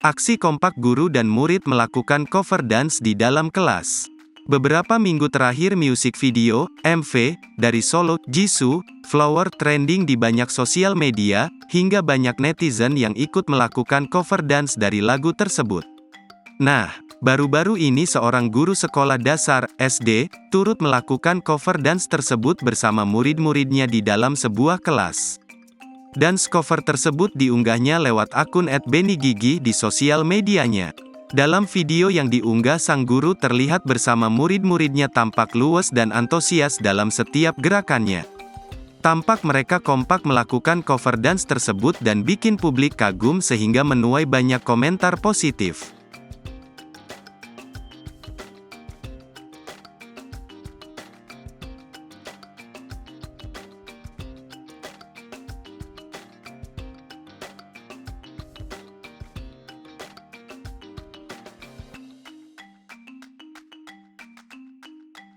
Aksi kompak guru dan murid melakukan cover dance di dalam kelas. Beberapa minggu terakhir musik video, MV, dari solo, Jisoo, Flower trending di banyak sosial media, hingga banyak netizen yang ikut melakukan cover dance dari lagu tersebut. Nah, baru-baru ini seorang guru sekolah dasar, SD, turut melakukan cover dance tersebut bersama murid-muridnya di dalam sebuah kelas. Dance cover tersebut diunggahnya lewat akun @benigigi di sosial medianya. Dalam video yang diunggah sang guru terlihat bersama murid-muridnya tampak luwes dan antusias dalam setiap gerakannya. Tampak mereka kompak melakukan cover dance tersebut dan bikin publik kagum sehingga menuai banyak komentar positif.